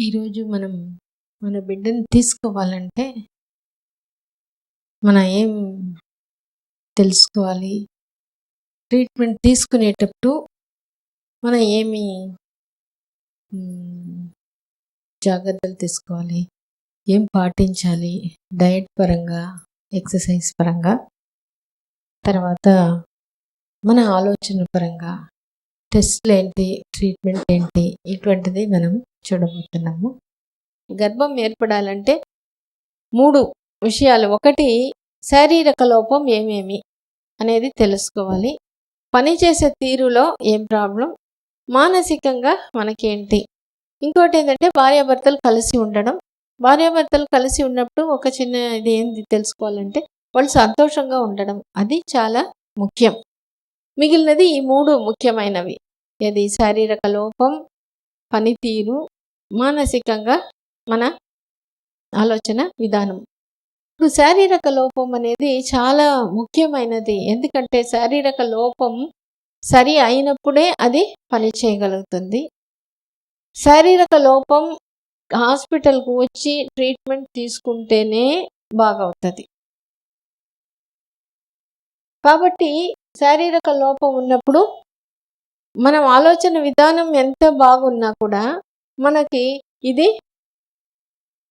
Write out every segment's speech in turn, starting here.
ఈరోజు మనం మన బిడ్డని తీసుకోవాలంటే మనం ఏం తెలుసుకోవాలి? ట్రీట్మెంట్ తీసుకునేటప్పుడు మనం ఏమి జాగ్రత్తలు తీసుకోవాలి? ఏం పాటించాలి? డయట్ పరంగా, ఎక్సర్సైజ్ పరంగా, తర్వాత మన ఆలోచన పరంగా టెస్ట్లు ఏంటి, ట్రీట్మెంట్ ఏంటి, ఇటువంటిది మనం చూడబోతున్నాము. గర్భం ఏర్పడాలంటే 3 విషయాలు. ఒకటి, శారీరక లోపం ఏమేమి అనేది తెలుసుకోవాలి. పనిచేసే తీరులో ఏం ప్రాబ్లం, మానసికంగా మనకేంటి. ఇంకోటి ఏంటంటే భార్యాభర్తలు కలిసి ఉండడం. భార్యాభర్తలు కలిసి ఉన్నప్పుడు ఒక చిన్న ఇది ఏంది తెలుసుకోవాలంటే వాళ్ళు సంతోషంగా ఉండడం, అది చాలా ముఖ్యం. మిగిలినది ఈ 3 ముఖ్యమైనవి. ఇది శారీరక లోపం, పనితీరు, మానసికంగా మన ఆలోచన విధానం. ఇప్పుడు శారీరక లోపం అనేది చాలా ముఖ్యమైనది. ఎందుకంటే శారీరక లోపం సరి అయినప్పుడే అది పని చేయగలుగుతుంది. శారీరక లోపం హాస్పిటల్కు వచ్చి ట్రీట్మెంట్ తీసుకుంటేనే బాగవుతుంది. కాబట్టి శారీరక లోపం ఉన్నప్పుడు మనం ఆలోచన విధానం ఎంత బాగున్నా కూడా మనకి ఇది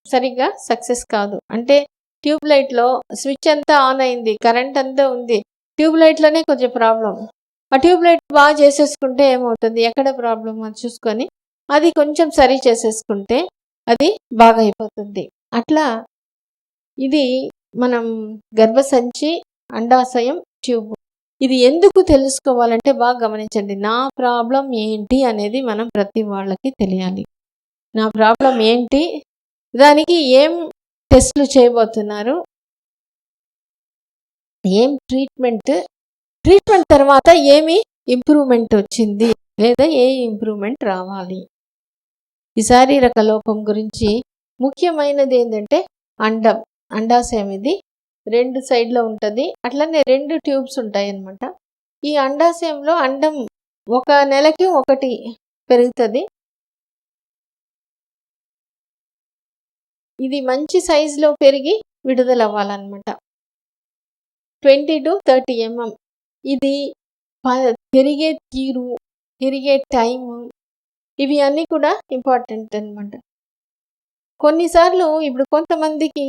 సరిగ్గా సక్సెస్ కాదు. అంటే ట్యూబ్ లైట్లో స్విచ్ అంతా ఆన్ అయింది, కరెంట్ అంతా ఉంది, ట్యూబ్ లైట్లోనే కొంచెం ప్రాబ్లం. ఆ ట్యూబ్ లైట్ బాగా చేసేసుకుంటే ఏమవుతుంది, ఎక్కడ ప్రాబ్లం అది చూసుకొని అది కొంచెం సరి చేసేసుకుంటే అది బాగా అయిపోతుంది. అట్లా ఇది మనం గర్భసంచి, అండాశయం, ట్యూబ్, ఇది ఎందుకు తెలుసుకోవాలంటే బాగా గమనించండి. నా ప్రాబ్లం ఏంటి అనేది మనం ప్రతి వాళ్ళకి తెలియాలి. నా ప్రాబ్లం ఏంటి, దానికి ఏం టెస్ట్లు చేయబోతున్నారు, ఏం ట్రీట్మెంట్ తర్వాత ఏమి ఇంప్రూవ్మెంట్ వచ్చింది లేదా ఏ ఇంప్రూవ్మెంట్ రావాలి. ఈ శారీరక లోపం గురించి ముఖ్యమైనది ఏంటంటే అండాశయం. ఇది 2 సైడ్లో ఉంటుంది. అట్లనే 2 ట్యూబ్స్ ఉంటాయి అన్నమాట. ఈ అండాశయంలో అండం 1 నెలకి ఒకటి పెరుగుతుంది. ఇది మంచి సైజులో పెరిగి విడుదల అవ్వాలన్నమాట. 20 to 30 mm. ఇది పెరిగే తీరు, పెరిగే టైము, ఇవి అన్నీ కూడా ఇంపార్టెంట్ అన్నమాట. కొన్నిసార్లు ఇప్పుడు కొంతమందికి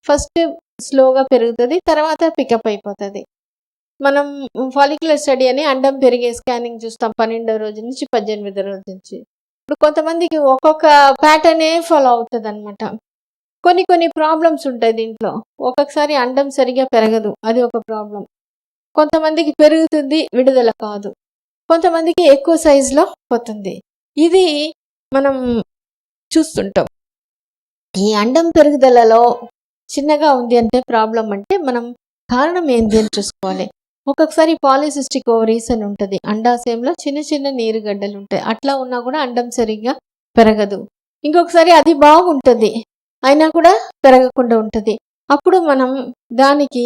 ఫస్ట్ స్లోగా పెరుగుతుంది, తర్వాత పికప్ అయిపోతుంది. మనం ఫాలిక్యులర్ స్టడీ అని అండం పెరిగే స్కానింగ్ చూస్తాం 12వ రోజు నుంచి 18వ రోజు నుంచి. ఇప్పుడు కొంతమందికి ఒక్కొక్క ప్యాటర్నే ఫాలో అవుతుంది అనమాట. కొన్ని ప్రాబ్లమ్స్ ఉంటాయి దీంట్లో. ఒక్కొక్కసారి అండం సరిగా పెరగదు, అది ఒక ప్రాబ్లం. కొంతమందికి పెరుగుతుంది, విడుదల కాదు. కొంతమందికి ఎక్కువ సైజులో పోతుంది. ఇది మనం చూస్తుంటాం. ఈ అండం పెరుగుదలలో చిన్నగా ఉంది అంటే ప్రాబ్లం అంటే మనం కారణం ఏంటి అని చూసుకోవాలి. ఒక్కొక్కసారి పాలిసిస్టిక్ ఓవరీస్ అని ఉంటుంది. అండాశయంలో చిన్న నీరుగడ్డలు ఉంటాయి. అట్లా ఉన్నా కూడా అండం సరిగ్గా పెరగదు. ఇంకొకసారి అది బాగుంటుంది, అయినా కూడా పెరగకుండా ఉంటుంది. అప్పుడు మనం దానికి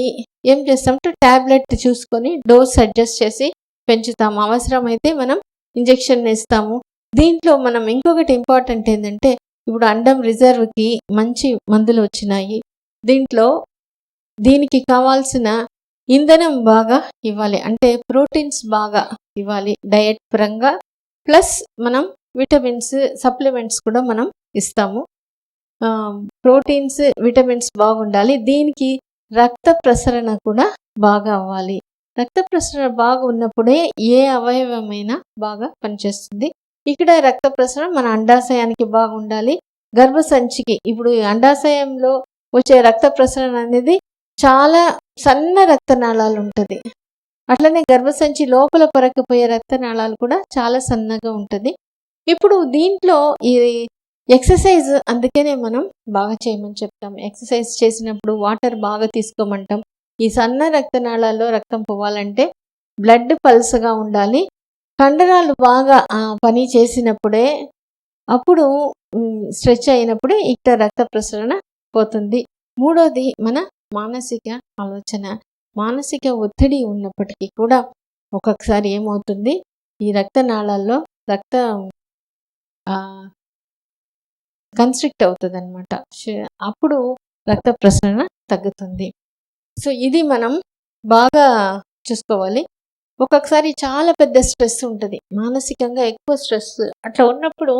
ఏం చేస్తామంటే ట్యాబ్లెట్ చూసుకొని డోస్ అడ్జస్ట్ చేసి పెంచుతాము. అవసరమైతే మనం ఇంజెక్షన్ ఇస్తాము. దీంట్లో మనం ఇంకొకటి ఇంపార్టెంట్ ఏంటంటే ఇప్పుడు అండం రిజర్వ్కి మంచి మందులు వచ్చినాయి. దీనికి కావాల్సిన ఇంధనం బాగా ఇవ్వాలి, అంటే ప్రోటీన్స్ బాగా ఇవ్వాలి డయట్ పరంగా. ప్లస్ మనం విటమిన్స్, సప్లిమెంట్స్ కూడా మనం ఇస్తాము. ప్రోటీన్స్, విటమిన్స్ బాగుండాలి. దీనికి రక్త ప్రసరణ కూడా బాగా అవ్వాలి. రక్త ప్రసరణ బాగా ఉన్నప్పుడే ఏ అవయవమైనా బాగా పనిచేస్తుంది. ఇక్కడ రక్త ప్రసరణ మన అండాశయానికి బాగుండాలి. గర్భసంచికి ఇప్పుడు అండాశయంలో వచ్చే రక్త ప్రసరణ అనేది చాలా సన్న రక్తనాళాలు ఉంటుంది. అట్లనే గర్భసంచి లోపల పరకపోయే రక్తనాళాలు కూడా చాలా సన్నగా ఉంటుంది. ఇప్పుడు దీంట్లో ఈ ఎక్సర్సైజ్ అందుకనే మనం బాగా చేయమని చెప్తాం. ఎక్సర్సైజ్ చేసినప్పుడు వాటర్ బాగా తీసుకోమంటాం. ఈ సన్న రక్తనాళాల్లో రక్తం పోవాలంటే బ్లడ్ పల్స్గా ఉండాలి. కండరాలు బాగా పని చేసినప్పుడే, అప్పుడు స్ట్రెచ్ అయినప్పుడే ఇక్కడ రక్త ప్రసరణ పోతుంది. 3వది మన మానసిక ఆలోచన. మానసిక ఒత్తిడి ఉన్నప్పటికీ కూడా ఒక్కొక్కసారి ఏమవుతుంది, ఈ రక్తనాళాల్లో కన్స్ట్రిక్ట్ అవుతుందన్నమాట. అప్పుడు రక్త ప్రసరణ తగ్గుతుంది. సో ఇది మనం బాగా చూసుకోవాలి. ఒక్కొక్కసారి చాలా పెద్ద స్ట్రెస్ ఉంటుంది, మానసికంగా ఎక్కువ స్ట్రెస్. అట్లా ఉన్నప్పుడు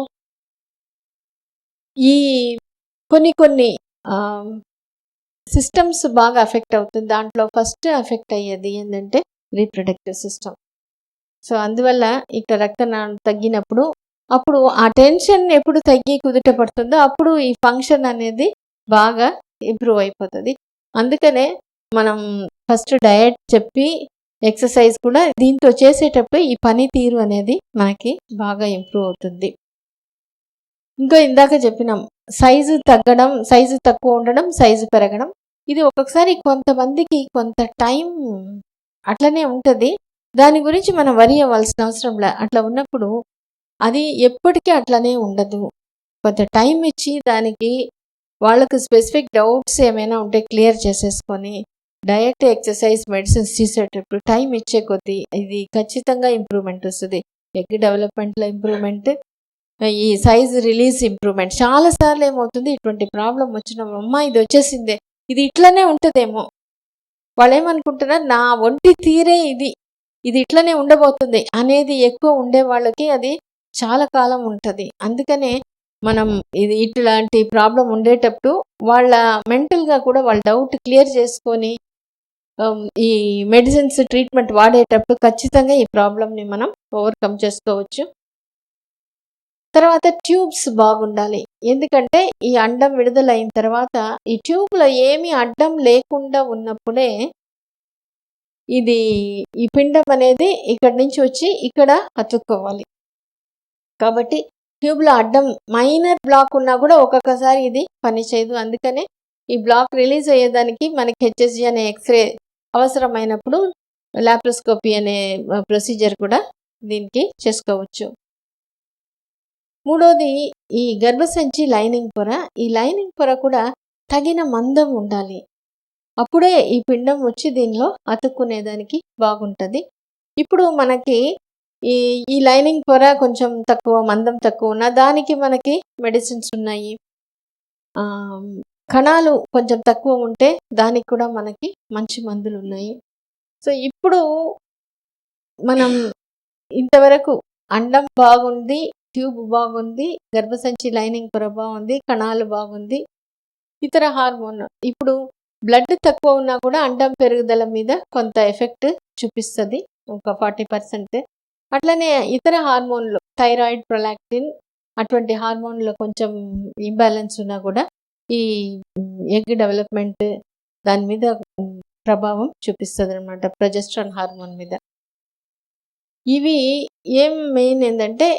ఈ కొన్ని సిస్టమ్స్ బాగా అఫెక్ట్ అవుతుంది. దాంట్లో ఫస్ట్ అఫెక్ట్ అయ్యేది ఏంటంటే రీప్రొడక్టివ్ సిస్టమ్. సో అందువల్ల ఇట్లా రక్తనాళం తగ్గినప్పుడు అప్పుడు ఆ టెన్షన్ ఎప్పుడు తగ్గి కుదుట పడుతుందో అప్పుడు ఈ ఫంక్షన్ అనేది బాగా ఇంప్రూవ్ అయిపోతుంది. అందుకనే మనం ఫస్ట్ డయట్ చెప్పి ఎక్సర్సైజ్ కూడా దీంతో చేసేటప్పుడు ఈ పనితీరు అనేది మనకి బాగా ఇంప్రూవ్ అవుతుంది. ఇంకా ఇందాక చెప్పినాం, సైజు తగ్గడం, సైజు తక్కువ ఉండడం, సైజు పెరగడం. ఇది ఒక్కొక్కసారి కొంతమందికి కొంత టైం అట్లనే ఉంటుంది. దాని గురించి మనం వరి అవ్వాల్సిన అవసరం లే. అట్లా ఉన్నప్పుడు అది ఎప్పటికీ అట్లనే ఉండదు. కొంత టైం ఇచ్చి దానికి వాళ్ళకు స్పెసిఫిక్ డౌట్స్ ఏమైనా ఉంటే క్లియర్ చేసేసుకొని డయట్, ఎక్సర్సైజ్, మెడిసిన్స్ తీసేటప్పుడు టైం ఇచ్చే కొద్దీ ఇది ఖచ్చితంగా ఇంప్రూవ్మెంట్ వస్తుంది. ఎగ్ డెవలప్మెంట్లో ఇంప్రూవ్మెంట్, ఈ సైజ్ రిలీజ్ ఇంప్రూవ్మెంట్. చాలాసార్లు ఏమవుతుంది, ఇటువంటి ప్రాబ్లం వచ్చిన అమ్మ ఇది వచ్చేసిందే, ఇది ఇట్లనే ఉంటుందేమో, వాళ్ళు ఏమనుకుంటున్నారు నా ఒంటి తీరే ఇది ఇట్లనే ఉండబోతుంది అనేది ఎక్కువ ఉండే వాళ్ళకి అది చాలా కాలం ఉంటుంది. అందుకనే మనం ఇది ఇట్లాంటి ప్రాబ్లం ఉండేటప్పుడు వాళ్ళ మెంటల్గా కూడా వాళ్ళ డౌట్ క్లియర్ చేసుకొని ఈ మెడిసిన్స్ ట్రీట్మెంట్ వాడేటప్పుడు ఖచ్చితంగా ఈ ప్రాబ్లమ్ని మనం ఓవర్కమ్ చేసుకోవచ్చు. తర్వాత ట్యూబ్స్ బాగుండాలి. ఎందుకంటే ఈ అండం విడుదలైన తర్వాత ఈ ట్యూబ్లో ఏమీ అడ్డం లేకుండా ఉన్నప్పుడే ఈ పిండం అనేది ఇక్కడి నుంచి వచ్చి ఇక్కడ అతుక్కోవాలి. కాబట్టి ట్యూబ్లో అడ్డం మైనర్ బ్లాక్ ఉన్నా కూడా ఒక్కొక్కసారి ఇది పనిచేయదు. అందుకనే ఈ బ్లాక్ రిలీజ్ అయ్యేదానికి మనకి హెచ్ఎస్జి అనే ఎక్స్రే అవసరమైనప్పుడు లాప్రోస్కోపీ అనే ప్రొసీజర్ కూడా దీనికి చేసుకోవచ్చు. మూడోది ఈ గర్భసంచి లైనింగ్ పొర. ఈ లైనింగ్ పొర కూడా తగిన మందం ఉండాలి. అప్పుడే ఈ పిండం వచ్చి దీనిలో అతుక్కునేదానికి బాగుంటుంది. ఇప్పుడు మనకి ఈ లైనింగ్ పొర కొంచెం తక్కువ, మందం తక్కువ ఉన్న దానికి మనకి మెడిసిన్స్ ఉన్నాయి. కణాలు కొంచెం తక్కువ ఉంటే దానికి కూడా మనకి మంచి మందులు ఉన్నాయి. సో ఇప్పుడు మనం ఇంతవరకు అండం బాగుంది, ట్యూబ్ బాగుంది, గర్భసంచి లైనింగ్ పొర బాగుంది, కణాలు బాగుంది, ఇతర హార్మోన్. ఇప్పుడు బ్లడ్ తక్కువ ఉన్నా కూడా అండం పెరుగుదల మీద కొంత ఎఫెక్ట్ చూపిస్తుంది, ఒక 40%. అట్లనే ఇతర హార్మోన్లు థైరాయిడ్, ప్రొలాక్టిన్ అటువంటి హార్మోన్లో కొంచెం ఇంబ్యాలెన్స్ ఉన్నా కూడా ఈ ఎగ్ డెవలప్మెంట్ దాని మీద ప్రభావం చూపిస్తుంది అనమాట, ప్రొజెస్ట్రాన్ హార్మోన్ మీద. ఇవి ఏం మెయిన్ ఏంటంటే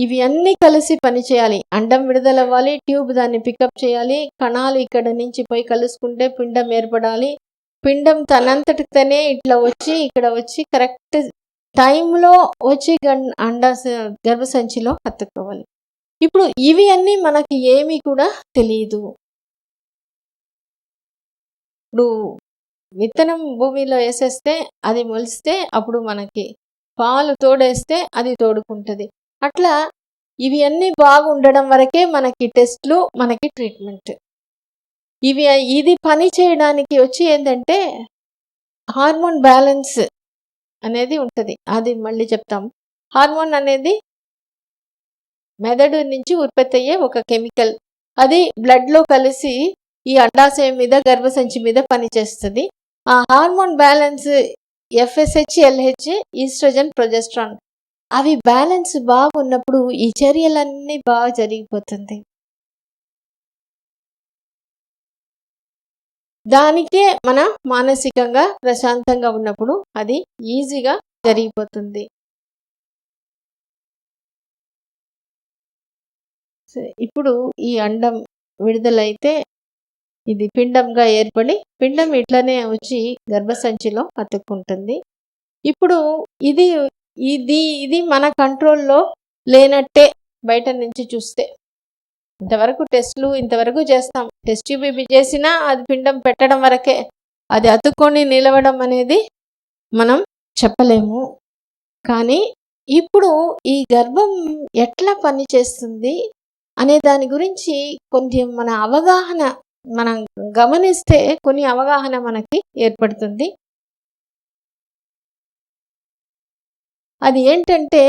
ఇవి అన్నీ కలిసి పనిచేయాలి. అండం విడుదలవ్వాలి, ట్యూబ్ దాన్ని పికప్ చేయాలి, కణాలు ఇక్కడ నుంచి పోయి కలుసుకుంటే పిండం ఏర్పడాలి, పిండం తనంతటికి తనే ఇట్లా వచ్చి ఇక్కడ వచ్చి కరెక్ట్ టైంలో వచ్చి గర్భసంచిలో అతుక్కోవాలి. ఇప్పుడు ఇవి అన్నీ మనకి ఏమీ కూడా తెలియదు. ఇప్పుడు విత్తనం భూమిలో వేసేస్తే అది మొలిస్తే అప్పుడు మనకి పాలు తోడేస్తే అది తోడుకుంటుంది. అట్లా ఇవి అన్నీ బాగుండడం వరకే మనకి టెస్ట్లు, మనకి ట్రీట్మెంట్. ఇది పని చేయడానికి వచ్చి ఏంటంటే హార్మోన్ బ్యాలెన్స్ అనేది ఉంటుంది. అది మళ్ళీ చెప్తాం. హార్మోన్ అనేది మెదడు నుంచి ఉత్పత్తి అయ్యే ఒక కెమికల్. అది బ్లడ్లో కలిసి ఈ అండాశయం మీద, గర్భసంచి మీద పనిచేస్తుంది. ఆ hormone balance FSH, LH, oestrogen, progesterone అవి బ్యాలెన్స్ బాగున్నప్పుడు ఈ చర్యలన్నీ బాగా జరిగిపోతుంది. దానికే మన మానసికంగా ప్రశాంతంగా ఉన్నప్పుడు అది ఈజీగా జరిగిపోతుంది. ఇప్పుడు ఈ అండం విడుదలైతే ఇది పిండంగా ఏర్పడి పిండం ఇట్లనే వచ్చి గర్భసంచిలో అతుక్కుంటుంది. ఇప్పుడు ఇది మన కంట్రోల్లో లేనట్టే బయట నుంచి చూస్తే. ఇంతవరకు టెస్టులు ఇంతవరకు చేస్తాం, టెస్ట్ ట్యూబ్ చేసినా అది పిండం పెట్టడం వరకే, అది అతుక్కొని నిలవడం అనేది మనం చెప్పలేము. కానీ ఇప్పుడు ఈ గర్భం ఎట్లా పనిచేస్తుంది, అనే దాని గురించి కొంచెం మన అవగాహన మనం గమనిస్తే కొన్ని అవగాహన మనకి ఏర్పడుతుంది. అది ఏంటంటే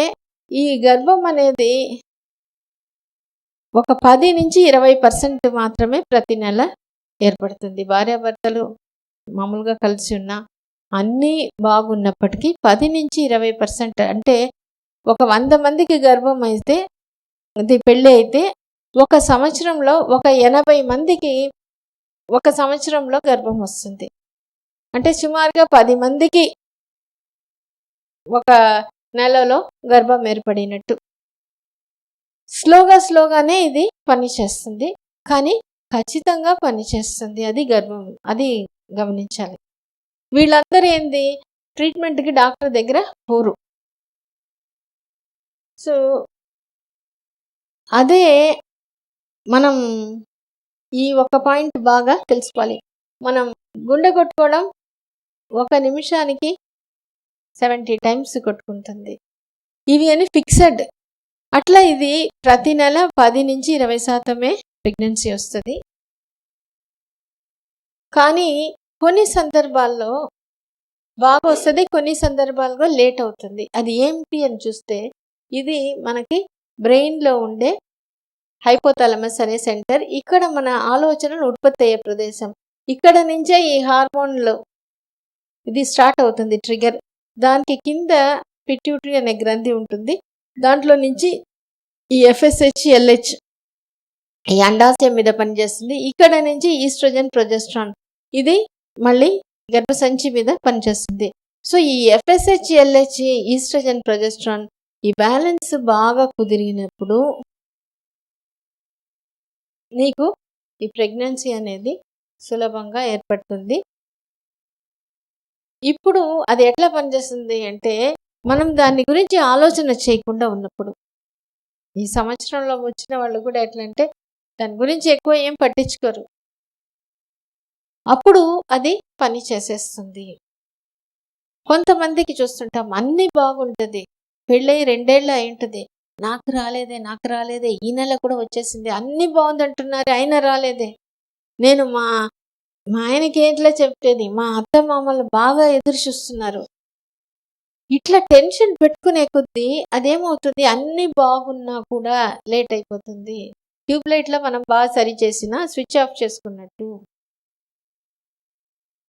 ఈ గర్భం అనేది ఒక 10-20% మాత్రమే ప్రతి నెల ఏర్పడుతుంది. భార్యాభర్తలు మామూలుగా కలిసి ఉన్న అన్నీ బాగున్నప్పటికీ 10-20% అంటే ఒక 100 మందికి గర్భం అయితే అది పెళ్ళి అయితే ఒక సంవత్సరంలో ఒక 80 మందికి ఒక సంవత్సరంలో గర్భం వస్తుంది. అంటే సుమారుగా 10 మందికి ఒక నెలలో గర్భం ఏర్పడినట్టు. స్లోగానే ఇది పనిచేస్తుంది, కానీ ఖచ్చితంగా పనిచేస్తుంది. అది గర్భం, అది గమనించాలి. వీళ్ళందరూ ఏంది ట్రీట్మెంట్కి డాక్టర్ దగ్గర పోరు. సో అదే మనం ఈ ఒక పాయింట్ బాగా తెలుసుకోవాలి. మనం గుండె కొట్టుకోవడం 1 నిమిషానికి 70 టైమ్స్ కొట్టుకుంటుంది. ఇవి అని ఫిక్సెడ్. అట్లా ఇది ప్రతి నెల 10-20% ప్రెగ్నెన్సీ వస్తుంది. కానీ కొన్ని సందర్భాల్లో బాగా వస్తుంది, కొన్ని సందర్భాల్లో లేట్ అవుతుంది. అది ఏంటి అని చూస్తే ఇది మనకి బ్రెయిన్లో ఉండే హైపోథాలమస్ అనే సెంటర్. ఇక్కడ మన ఆలోచనలు ఉత్పత్తి అయ్యే ప్రదేశం. ఇక్కడ నుంచే ఈ హార్మోన్లు ఇది స్టార్ట్ అవుతుంది, ట్రిగర్. దానికి కింద పిట్యూటరీ అనే గ్రంథి ఉంటుంది. దాంట్లో నుంచి ఈ FSH LH ఈ అండాశయం మీద పనిచేస్తుంది. ఇక్కడ నుంచి ఈస్ట్రోజన్ ప్రొజెస్ట్రాన్ ఇది మళ్ళీ గర్భసంచి మీద పనిచేస్తుంది. సో ఈ FSH LH ఈస్ట్రోజన్ ప్రొజెస్ట్రాన్ ఈ బ్యాలెన్స్ బాగా కుదిరినప్పుడు నీకు ఈ ప్రెగ్నెన్సీ అనేది సులభంగా ఏర్పడుతుంది. ఇప్పుడు అది ఎట్లా పనిచేస్తుంది అంటే మనం దాని గురించి ఆలోచన చేయకుండా ఉన్నప్పుడు, ఈ సంవత్సరంలో వచ్చిన వాళ్ళు కూడా ఎట్లా అంటే దాని గురించి ఎక్కువ ఏం పట్టించుకోరు. అప్పుడు అది పని చేసేస్తుంది. కొంతమందికి చూస్తుంటాం అన్నీ బాగుంటుంది, పెళ్ళై 2 ఏళ్ళు అయి ఉంటుంది, నాకు రాలేదే, ఈ నెల కూడా వచ్చేసింది, అన్నీ బాగుందంటున్నారు అయినా రాలేదే, నేను మా ఆయనకి ఏంట్లా చెప్పేది, మా అత్త మామలు బాగా ఎదురు చూస్తున్నారు. ఇట్లా టెన్షన్ పెట్టుకునే కొద్దీ అదేమవుతుంది, అన్నీ బాగున్నా కూడా లేట్ అయిపోతుంది. ట్యూబ్లైట్లో మనం బాగా సరి చేసినా స్విచ్ ఆఫ్ చేసుకున్నట్టు.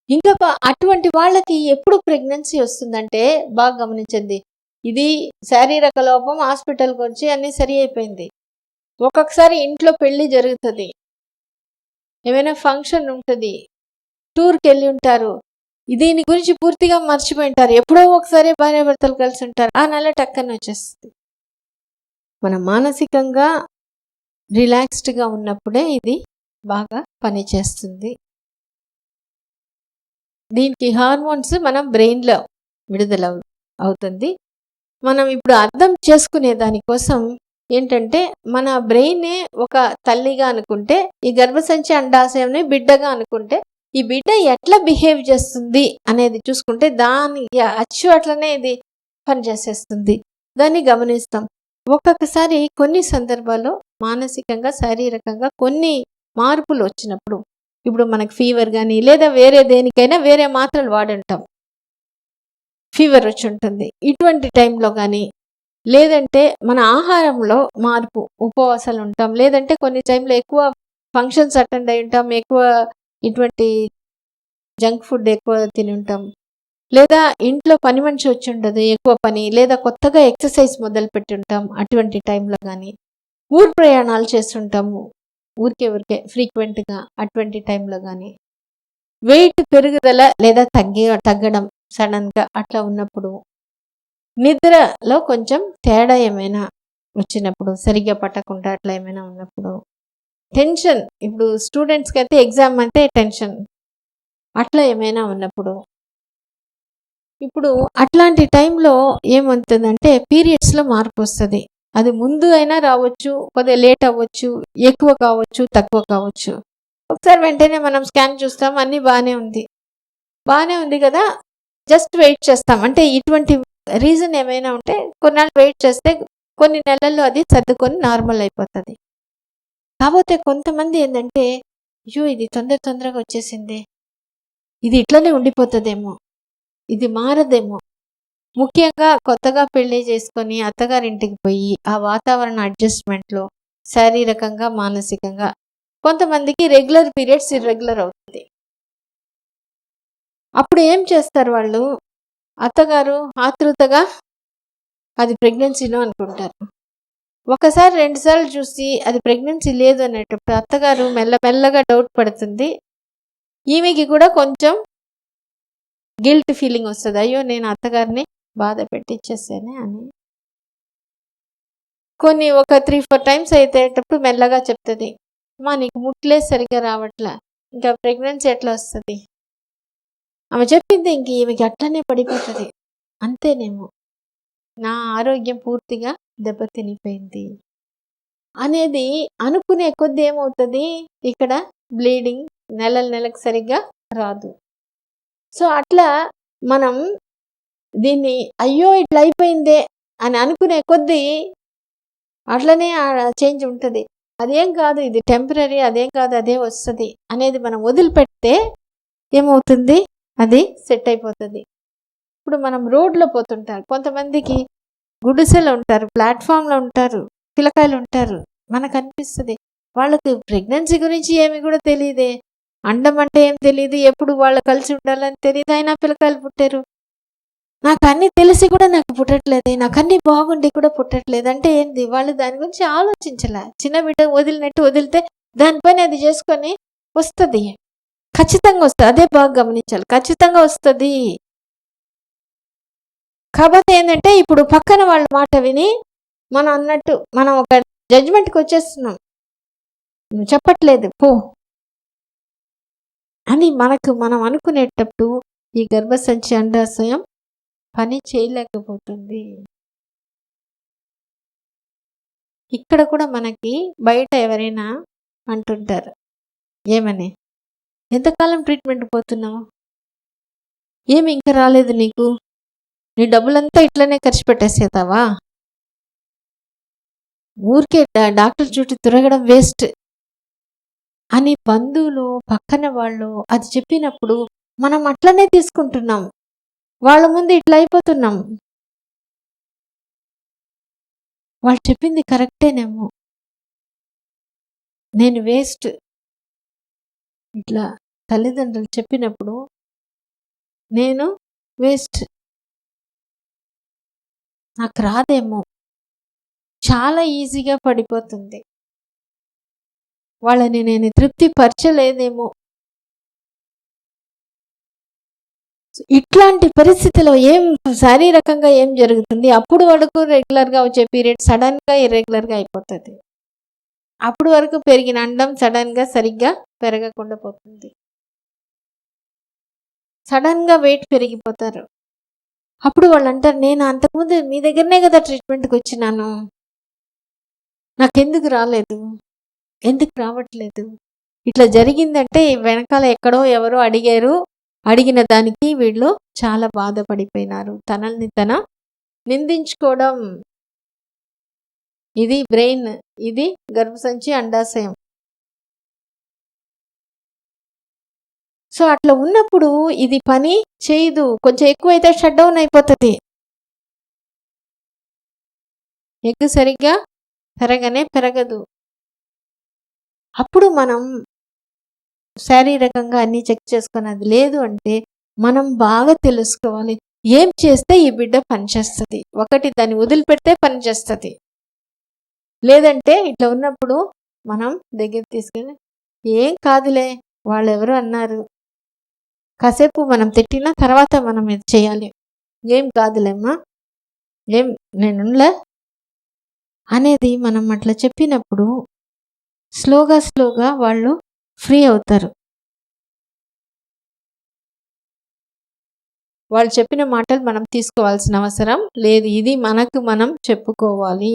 ఇంకా అటువంటి వాళ్ళకి ఎప్పుడు ప్రెగ్నెన్సీ వస్తుందంటే బాగా గమనించండి, ఇది శారీరక లోపం, హాస్పిటల్కి వచ్చి అన్నీ సరి అయిపోయింది. ఒక్కొక్కసారి ఇంట్లో పెళ్ళి జరుగుతుంది, ఏమైనా ఫంక్షన్ ఉంటుంది, టూర్కి వెళ్ళి ఉంటారు, దీని గురించి పూర్తిగా మర్చిపోయి ఉంటారు. ఎప్పుడో ఒకసారి భార్యాభర్తలు కలిసి ఉంటారు, ఆ నెల టక్కన వచ్చేస్తుంది. మనం మానసికంగా రిలాక్స్డ్గా ఉన్నప్పుడే ఇది బాగా పనిచేస్తుంది. దీనికి హార్మోన్స్ మనం బ్రెయిన్లో విడుదల అవుతుంది. మనం ఇప్పుడు అర్థం చేసుకునే దానికోసం ఏంటంటే మన బ్రెయినే ఒక తల్లిగా అనుకుంటే, ఈ గర్భసంచి అండాశయంని బిడ్డగా అనుకుంటే, ఈ బిడ్డ ఎట్లా బిహేవ్ చేస్తుంది అనేది చూసుకుంటే దానికి అచ్చు అట్లనే ఇది పనిచేసేస్తుంది. దాన్ని గమనిస్తాం. ఒక్కొక్కసారి కొన్ని సందర్భాల్లో మానసికంగా శారీరకంగా కొన్ని మార్పులు వచ్చినప్పుడు, ఇప్పుడు మనకు ఫీవర్ కానీ లేదా వేరే దేనికైనా వేరే మాత్రలు వాడుంటాం, ఫీవర్ వచ్చి ఉంటుంది. ఇటువంటి టైంలో కానీ లేదంటే మన ఆహారంలో మార్పు, ఉపవాసాలు ఉంటాం, లేదంటే కొన్ని టైంలో ఎక్కువ ఫంక్షన్స్ అటెండ్ అయి ఉంటాం, ఎక్కువ ఇటువంటి జంక్ ఫుడ్ ఎక్కువ తిని ఉంటాం, లేదా ఇంట్లో పని మనిషి వచ్చి ఉండదు ఎక్కువ పని, లేదా కొత్తగా ఎక్సర్సైజ్ మొదలు పెట్టి ఉంటాం. అటువంటి టైంలో కానీ ఊరు ప్రయాణాలు చేస్తుంటాము ఊరికే ఫ్రీక్వెంట్గా, అటువంటి టైంలో కానీ వెయిట్ పెరుగుదల లేదా తగ్గడం సడన్గా అట్లా ఉన్నప్పుడు, నిద్రలో కొంచెం తేడా ఏమైనా వచ్చినప్పుడు, సరిగ్గా పట్టకుండా అట్లా ఏమైనా ఉన్నప్పుడు, టెన్షన్, ఇప్పుడు స్టూడెంట్స్కి అయితే ఎగ్జామ్ అంటే టెన్షన్, అట్లా ఏమైనా ఉన్నప్పుడు, ఇప్పుడు అట్లాంటి టైంలో ఏమవుతుందంటే పీరియడ్స్లో మార్పు వస్తుంది. అది ముందు అయినా రావచ్చు, కొద్దిగా లేట్ అవ్వచ్చు, ఎక్కువ కావచ్చు, తక్కువ కావచ్చు. ఒకసారి వెంటనే మనం స్కాన్ చూస్తాం, అన్నీ బాగానే ఉంది కదా, జస్ట్ వెయిట్ చేస్తాం. అంటే ఇటువంటి రీజన్ ఏమైనా ఉంటే కొన్నాళ్ళు వెయిట్ చేస్తే కొన్ని నెలల్లో అది సర్దుకొని నార్మల్ అయిపోతుంది. కాకపోతే కొంతమంది ఏంటంటే, అయ్యో ఇది తొందరగా వచ్చేసిందే, ఇది ఇట్లనే ఉండిపోతుందేమో, ఇది మారదేమో. ముఖ్యంగా కొత్తగా పెళ్లి చేసుకొని అత్తగారింటికి పోయి ఆ వాతావరణ అడ్జస్ట్మెంట్లో శారీరకంగా మానసికంగా కొంతమందికి రెగ్యులర్ పీరియడ్స్ ఇర్రెగ్యులర్ అవుతుంది. అప్పుడు ఏం చేస్తారు వాళ్ళు, అత్తగారు ఆతృతగా అది ప్రెగ్నెన్సీలో అనుకుంటారు. ఒకసారి 2 సార్లు చూసి అది ప్రెగ్నెన్సీ లేదు అనేటప్పుడు అత్తగారు మెల్లమెల్లగా డౌట్ పడుతుంది. ఈమెకి కూడా కొంచెం గిల్ట్ ఫీలింగ్ వస్తుంది, అయ్యో నేను అత్తగారిని బాధ పెట్టించేసానే అని. కొన్ని ఒక 3-4 టైమ్స్ అయితేటప్పుడు మెల్లగా చెప్తుంది, మా నీకు ముట్లే సరిగ్గా రావట్లా, ఇంకా ప్రెగ్నెన్సీ ఎట్లా వస్తుంది. ఆమె చెప్పింది ఇంక ఈమెకి అట్లనే పడిపోతుంది. అంతేనేమో నా ఆరోగ్యం పూర్తిగా దెబ్బతినిపోయింది అనేది అనుకునే కొద్ది ఏమవుతుంది, ఇక్కడ బ్లీడింగ్ నెలకు సరిగ్గా రాదు. సో అట్లా మనం దీన్ని అయ్యో ఇట్లా అయిపోయిందే అని అనుకునే కొద్దీ అట్లనే చేంజ్ ఉంటుంది. అదేం కాదు, ఇది టెంపరీ, అదేం కాదు, అదే వస్తుంది అనేది మనం వదిలిపెడితే ఏమవుతుంది, అది సెట్ అయిపోతుంది. ఇప్పుడు మనం రోడ్లో పోతుంటారు, కొంతమందికి గుడిసెలు ఉంటారు, ప్లాట్ఫామ్లో ఉంటారు, పిల్లకాయలు ఉంటారు. మనకు అనిపిస్తుంది వాళ్ళకి ప్రెగ్నెన్సీ గురించి ఏమి కూడా తెలియదే, అండం అంటే ఏం తెలియదు, ఎప్పుడు వాళ్ళు కలిసి ఉండాలని తెలియదు, అయినా పిల్లకాయలు పుట్టారు. నాకు అన్నీ తెలిసి కూడా నాకు పుట్టట్లేదు, నాకు అన్నీ బాగుండి కూడా పుట్టట్లేదు అంటే ఏంది, వాళ్ళు దాని గురించి ఆలోచించలే. చిన్న బిడ్డ వదిలినట్టు వదిలితే దానిపైన అది చేసుకొని వస్తుంది, ఖచ్చితంగా వస్తుంది. అదే బాగా గమనించాలి, ఖచ్చితంగా వస్తుంది. కాబట్టి ఏంటంటే ఇప్పుడు పక్కన వాళ్ళ మాట విని మనం అన్నట్టు మనం ఒక జడ్జ్మెంట్కి వచ్చేస్తున్నాం, నువ్వు చెప్పట్లేదు పో అని మనం అనుకునేటప్పుడు ఈ గర్భసంచి అండాశయం పని చేయలేకపోతుంది. ఇక్కడ కూడా మనకి బయట ఎవరైనా అంటుంటారు, ఏమని, ఎంతకాలం ట్రీట్మెంట్ పోతున్నావు, ఏమి ఇంకా రాలేదు నీకు, నీ డబ్బులంతా ఇట్లనే ఖర్చు పెట్టేసేతావా, ఊరికే డాక్టర్ చుట్టూ తిరగడం వేస్ట్ అని బంధువులు పక్కన వాళ్ళు అది చెప్పినప్పుడు మనం అట్లనే తీసుకుంటున్నాం, వాళ్ళ ముందు ఇట్లా అయిపోతున్నాం. వాళ్ళు చెప్పింది కరెక్టేనేమో, నేను వేస్ట్, ఇట్లా తల్లిదండ్రులు చెప్పినప్పుడు నేను వేస్ట్, నాకు రాదేమో, చాలా ఈజీగా పడిపోతుంది, వాళ్ళని నేను తృప్తి పరచలేదేమో. ఇట్లాంటి పరిస్థితిలో ఏం శారీరకంగా ఏం జరుగుతుంది, అప్పుడు వరకు రెగ్యులర్గా వచ్చే పీరియడ్ సడన్గా ఇర్రెగ్యులర్గా అయిపోతుంది. అప్పుడు వరకు పెరిగిన అండం సడన్గా సరిగ్గా పెరగకుండా పోతుంది, సడన్గా వెయిట్ పెరిగిపోతారు. అప్పుడు వాళ్ళు అంటారు, నేను అంతకుముందు మీ దగ్గరనే కదా ట్రీట్మెంట్కి వచ్చినాను, నాకెందుకు రాలేదు, ఎందుకు రావట్లేదు. ఇట్లా జరిగిందంటే వెనకాల ఎక్కడో ఎవరో అడిగారు, అడిగిన దానికి వీళ్ళు చాలా బాధపడిపోయినారు, తనల్ని తన నిందించుకోవడం. ఇది బ్రెయిన్, ఇది గర్భసంచి అండాశయం. సో అట్లా ఉన్నప్పుడు ఇది పని చేయదు, కొంచెం ఎక్కువైతే షట్ డౌన్ అయిపోతుంది, ఎగ్ సరిగ్గా పెరగదు. అప్పుడు మనం శారీరకంగా అన్నీ చెక్ చేసుకొని అది లేదు అంటే మనం బాగా తెలుసుకోవాలి, ఏం చేస్తే ఈ బిడ్డ పనిచేస్తుంది. ఒకటి, దాన్ని వదిలిపెడితే పనిచేస్తుంది, లేదంటే ఇట్లా ఉన్నప్పుడు మనం దగ్గర తీసుకెళ్ళి ఏం కాదులే, వాళ్ళు ఎవరు అన్నారు, కాసేపు మనం తిట్టిన తర్వాత మనం ఇది చేయాలి, ఏం కాదులేమ్మా, ఏం నేనులే అనేది మనం అట్లా చెప్పినప్పుడు స్లోగా వాళ్ళు ఫ్రీ అవుతారు. వాళ్ళు చెప్పిన మాటలు మనం తీసుకోవాల్సిన అవసరం లేదు, ఇది మనకు మనం చెప్పుకోవాలి.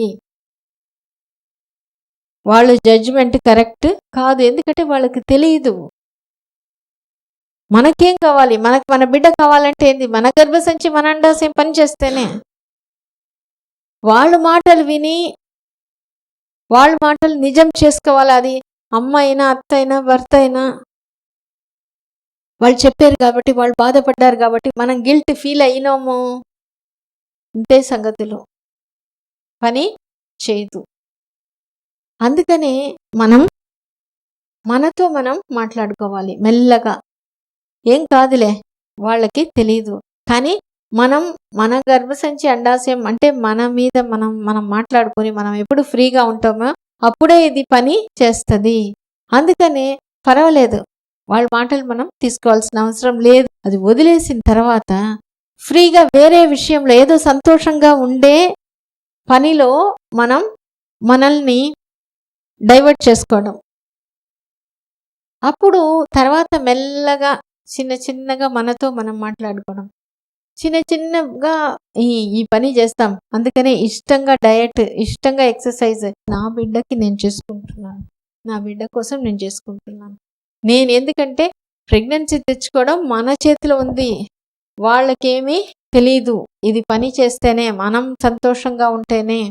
వాళ్ళు జడ్జిమెంట్ కరెక్ట్ కాదు, ఎందుకంటే వాళ్ళకి తెలియదు మనకేం కావాలి. మన బిడ్డ కావాలంటే ఏంది, మన గర్భసంచి మన అండాశయం పని చేస్తేనే. వాళ్ళు మాటలు విని వాళ్ళ మాటలు నిజం చేసుకోవాలి. అది అమ్మ అయినా, అత్త అయినా, భర్త అయినా. వాళ్ళు చెప్పారు కాబట్టి, వాళ్ళు బాధపడ్డారు కాబట్టి మనం గిల్ట్ ఫీల్ అయినాము, ఇంతే సంగతులు, పని చేయదు. అందుకనే మనతో మనం మాట్లాడుకోవాలి మెల్లగా. ఏం కాదులే, వాళ్ళకి తెలియదు. కానీ మన గర్భసంచి అండాశయం అంటే మన మీద మనం మాట్లాడుకొని మనం ఎప్పుడు ఫ్రీగా ఉంటామో అప్పుడే ఇది పని చేస్తుంది. అందుకనే పర్వాలేదు, వాళ్ళ మాటలు మనం తీసుకోవాల్సిన అవసరం లేదు. అది వదిలేసిన తర్వాత ఫ్రీగా వేరే విషయంలో ఏదో సంతోషంగా ఉండే పనిలో మనల్ని డైవర్ట్ చేసుకోవడం. అప్పుడు తర్వాత మెల్లగా చిన్నగా మనతో మనం మాట్లాడుకోవడం. చిన్నగా ఈ పని చేస్తాం. అందుకనే ఇష్టంగా డయట్, ఇష్టంగా ఎక్సర్సైజ్ నా బిడ్డకి నేను చేసుకుంటున్నాను, నా బిడ్డ కోసం నేను చేసుకుంటున్నాను. నేను ఎందుకంటే ప్రెగ్నెన్సీ తెచ్చుకోవడం మన చేతిలో ఉంది. వాళ్ళకేమీ తెలీదు. ఇది పని చేస్తేనే, మనం సంతోషంగా ఉంటేనే,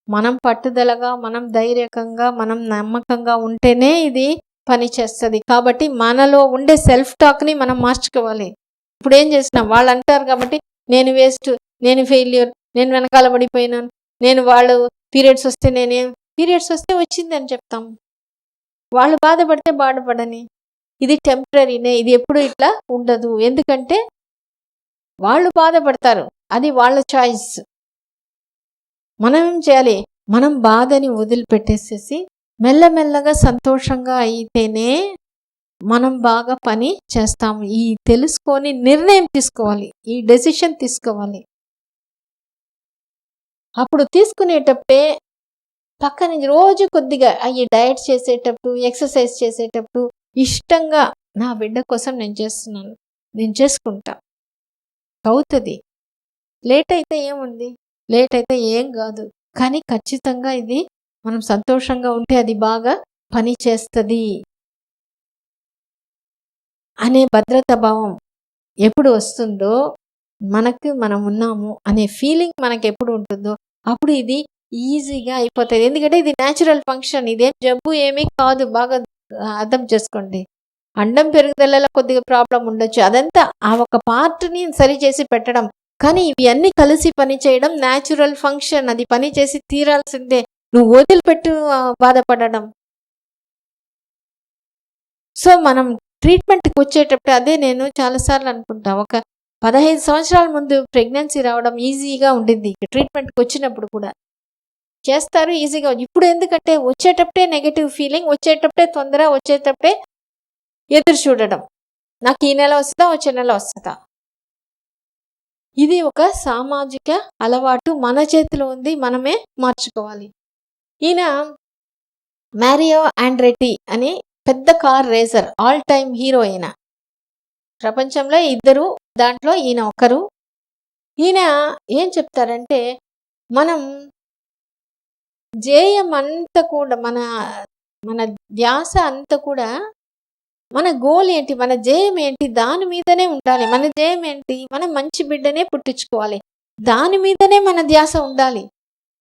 మనం పట్టుదలగా, మనం ధైర్యకంగా, మనం నమ్మకంగా ఉంటేనే ఇది పని చేస్తుంది. కాబట్టి మనలో ఉండే సెల్ఫ్ టాక్ని మనం మార్చుకోవాలి. ఇప్పుడు ఏం చేసినాం, వాళ్ళు అంటారు కాబట్టి నేను వేస్ట్, నేను ఫెయిల్యూర్, నేను వెనకాల పడిపోయినాను, వాళ్ళు పీరియడ్స్ వస్తే వచ్చిందని చెప్తాం. వాళ్ళు బాధపడితే బాధపడని, ఇది టెంపరీనే, ఇది ఎప్పుడు ఇట్లా ఉండదు. ఎందుకంటే వాళ్ళు బాధపడతారు, అది వాళ్ళ చాయిస్. మనం ఏం చేయాలి, మనం బాధని వదిలిపెట్టేసేసి మెల్లమెల్లగా సంతోషంగా అయితేనే మనం బాగా పని చేస్తాము. ఈ తెలుసుకొని నిర్ణయం తీసుకోవాలి, ఈ డెసిషన్ తీసుకోవాలి. అప్పుడు తీసుకునేటప్పుడే పక్క నుంచి రోజు కొద్దిగా అయ్యి డయట్ చేసేటప్పుడు, ఎక్సర్సైజ్ చేసేటప్పుడు ఇష్టంగా నా బిడ్డ కోసం నేను చేస్తున్నాను, నేను చేసుకుంటా, అవుతుంది. లేట్ అయితే ఏముంది, లేట్ అయితే ఏం కాదు. కానీ ఖచ్చితంగా ఇది మనం సంతోషంగా ఉంటే అది బాగా పని చేస్తుంది అనే భద్రతా భావం ఎప్పుడు వస్తుందో, మనం ఉన్నాము అనే ఫీలింగ్ మనకు ఎప్పుడు ఉంటుందో అప్పుడు ఇది ఈజీగా అయిపోతుంది. ఎందుకంటే ఇది న్యాచురల్ ఫంక్షన్, ఇదేం జబ్బు ఏమీ కాదు. బాగా అర్థం చేసుకోండి. అండం పెరుగుదలలో కొద్దిగా ప్రాబ్లం ఉండొచ్చు, అదంతా ఆ ఒక పార్ట్ని సరి చేసి పెట్టడం. కానీ ఇవి అన్నీ కలిసి పని చేయడం న్యాచురల్ ఫంక్షన్, అది పని చేసి తీరాల్సిందే. నువ్వు వదిలిపెట్టు బాధపడడం. సో మనం ట్రీట్మెంట్కి వచ్చేటప్పుడు అదే నేను చాలాసార్లు అనుకుంటా, ఒక 15 సంవత్సరాల ముందు ప్రెగ్నెన్సీ రావడం ఈజీగా ఉండింది. ట్రీట్మెంట్కి వచ్చినప్పుడు కూడా చేస్తారు ఈజీగా. ఇప్పుడు ఎందుకంటే వచ్చేటప్పుడే నెగిటివ్ ఫీలింగ్, వచ్చేటప్పుడే తొందర, వచ్చేటప్పుడే ఎదురు చూడడం. నాకు ఈ నెల వస్తుందా, వచ్చే నెల వస్తుందా. ఇది ఒక సామాజిక అలవాటు, మన చేతిలో ఉంది, మనమే మార్చుకోవాలి. ఈయన మారియో ఆండ్రెట్టి అని పెద్ద car racer, all time hero. ఈయన ప్రపంచంలో ఇద్దరు, దాంట్లో ఈయన ఒకరు. ఈయన ఏం చెప్తారంటే, మనం జేయం అంతా కూడా, మన ధ్యాస అంతా కూడా మన గోల్ ఏంటి, మన జయం ఏంటి, దాని మీదనే ఉండాలి. మన జయం ఏంటి, మనం మంచి బిడ్డనే పుట్టించుకోవాలి, దాని మీదనే మన ధ్యాస ఉండాలి.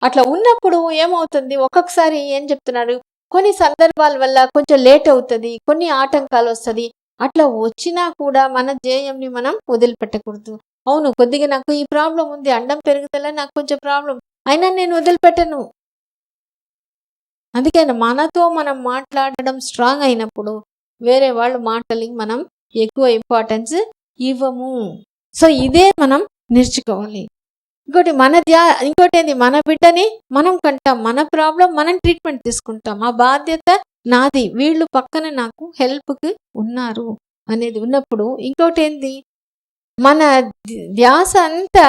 అట్లా ఉన్నప్పుడు ఏమవుతుంది, ఒక్కొక్కసారి ఏం చెప్తున్నాడు, కొన్ని సందర్భాల వల్ల కొంచెం లేట్ అవుతుంది, కొన్ని ఆటంకాలు వస్తుంది. అట్లా వచ్చినా కూడా మన జయంని మనం వదిలిపెట్టకూడదు. అవును, కొద్దిగా నాకు ఈ ప్రాబ్లం ఉంది, అండం పెరుగుదల నాకు కొంచెం ప్రాబ్లం, అయినా నేను వదిలిపెట్టను. అందుకని మనతో మనం మాట్లాడడం స్ట్రాంగ్ అయినప్పుడు వేరే వాళ్ళ మాటలకి మనం ఎక్కువ ఇంపార్టెన్స్ ఇవ్వము. సో ఇదే మనం నేర్చుకోవాలి. ఇంకోటి ఏంది, మన బిడ్డని మనం కంటాం, మన ప్రాబ్లం మనం ట్రీట్మెంట్ తీసుకుంటాం, ఆ బాధ్యత నాది, వీళ్ళు పక్కన నాకు హెల్ప్కి ఉన్నారు అనేది ఉన్నప్పుడు. ఇంకోటి ఏంది, మన ధ్యాస అంతా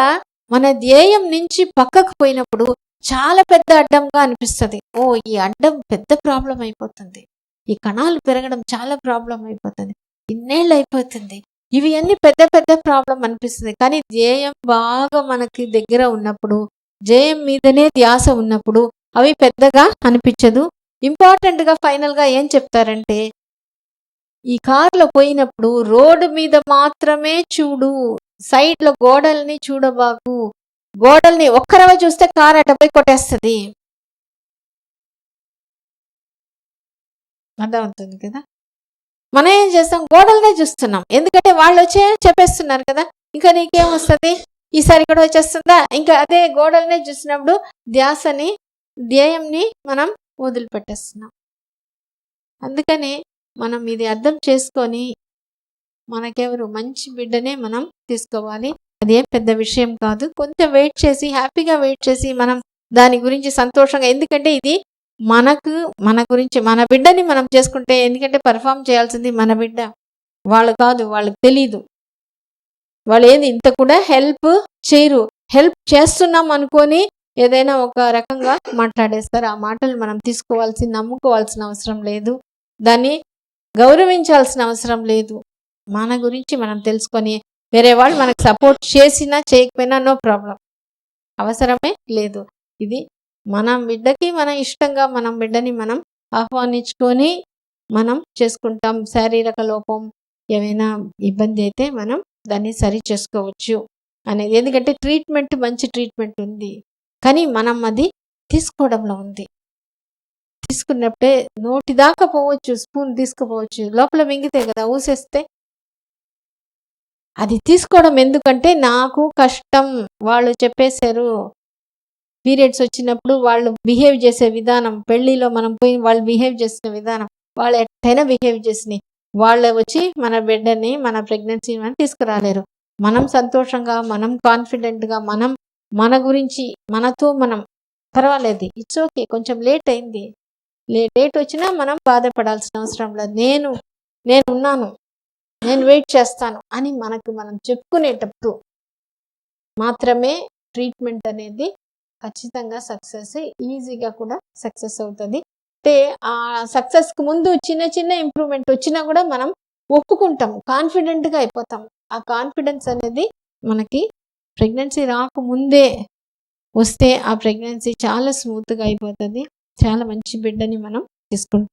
మన ధ్యేయం నుంచి పక్కకు పోయినప్పుడు చాలా పెద్ద అడ్డంగా అనిపిస్తుంది. ఓ, ఈ అడ్డం పెద్ద ప్రాబ్లం అయిపోతుంది, ఈ కణాలు పెరగడం చాలా ప్రాబ్లం అయిపోతుంది, ఇన్నేళ్ళు అయిపోతుంది, ఇవి అన్ని పెద్ద పెద్ద ప్రాబ్లం అనిపిస్తుంది. కానీ ధ్యేయం బాగా మనకి దగ్గర ఉన్నప్పుడు, ధ్యేయం మీదనే ధ్యాస ఉన్నప్పుడు అవి పెద్దగా అనిపించదు. ఇంపార్టెంట్గా ఫైనల్గా ఏం చెప్తారంటే, ఈ కార్లో పోయినప్పుడు రోడ్డు మీద మాత్రమే చూడు, సైడ్లో గోడల్ని చూడబాకు. గోడల్ని ఒక్కరవ చూస్తే కార్ అటపై కొట్టేస్తుంది. అర్థమవుతుంది కదా. మనం ఏం చేస్తాం, గోడలనే చూస్తున్నాం. ఎందుకంటే వాళ్ళు వచ్చే చెప్పేస్తున్నారు కదా, ఇంకా నీకేం వస్తుంది, ఈసారి కూడా వచ్చేస్తుందా, ఇంకా అదే గోడలనే చూసినప్పుడు ధ్యేయంని మనం వదిలిపెట్టేస్తున్నాం. అందుకని మనం ఇది అర్థం చేసుకొని మనకెవరు మంచి బిడ్డనే మనం తీసుకోవాలి. అదేం పెద్ద విషయం కాదు. కొంచెం వెయిట్ చేసి, హ్యాపీగా వెయిట్ చేసి మనం దాని గురించి సంతోషంగా, ఎందుకంటే ఇది మన గురించి మన బిడ్డని మనం చేసుకుంటే, ఎందుకంటే పర్ఫామ్ చేయాల్సింది మన బిడ్డ, వాళ్ళు కాదు. వాళ్ళకి తెలీదు, వాళ్ళు ఏది ఇంత కూడా హెల్ప్ చేయరు. హెల్ప్ చేస్తున్నాం అనుకొని ఏదైనా ఒక రకంగా మాట్లాడేస్తారు. ఆ మాటలు మనం నమ్ముకోవాల్సిన అవసరం లేదు, దాన్ని గౌరవించాల్సిన అవసరం లేదు. మన గురించి మనం తెలుసుకొని వేరే వాళ్ళు మనకు సపోర్ట్ చేసినా చేయకపోయినా నో ప్రాబ్లం, అవసరమే లేదు. ఇది మన బిడ్డకి మన ఇష్టంగా మనం బిడ్డని మనం ఆహ్వానించుకొని మనం చేసుకుంటాం. శారీరక లోపం ఏమైనా ఇబ్బంది అయితే మనం దాన్ని సరి చేసుకోవచ్చు అనేది. ఎందుకంటే ట్రీట్మెంట్ మంచి ట్రీట్మెంట్ ఉంది, కానీ మనం అది తీసుకోవడంలో ఉంది. తీసుకున్నప్పుడే నోటి దాకా పోవచ్చు, స్పూన్ తీసుకుపోవచ్చు, లోపల మింగితే కదా ఊసేస్తే. అది తీసుకోవడం ఎందుకంటే నాకు కష్టం, వాళ్ళు చెప్పేశారు. పీరియడ్స్ వచ్చినప్పుడు వాళ్ళు బిహేవ్ చేసే విధానం, పెళ్లిలో మనం పోయి వాళ్ళు బిహేవ్ చేసిన విధానం, వాళ్ళు ఎట్టైనా బిహేవ్ చేసినాయి. వాళ్ళు వచ్చి మన బిడ్డని, మన ప్రెగ్నెన్సీ తీసుకురాలేరు. మనం సంతోషంగా, మనం కాన్ఫిడెంట్గా, మన గురించి మనతో మనం పర్వాలేదు, ఇట్స్ ఓకే, కొంచెం లేట్ అయింది, లేట్ వచ్చినా మనం బాధపడాల్సిన అవసరం లేదు. నేను ఉన్నాను, నేను వెయిట్ చేస్తాను అని మనం చెప్పుకునేటప్పుడు మాత్రమే ట్రీట్మెంట్ అనేది ఖచ్చితంగా సక్సెస్, ఈజీగా కూడా సక్సెస్ అవుతుంది. అంటే ఆ సక్సెస్కి ముందు చిన్న చిన్న ఇంప్రూవ్మెంట్ వచ్చినా కూడా మనం ఒప్పుకుంటాం, కాన్ఫిడెంట్గా అయిపోతాం. ఆ కాన్ఫిడెన్స్ అనేది మనకి ప్రెగ్నెన్సీ రాకముందే వస్తే ఆ ప్రెగ్నెన్సీ చాలా స్మూత్గా అయిపోతుంది, చాలా మంచి బిడ్డని మనం తీసుకుంటాం.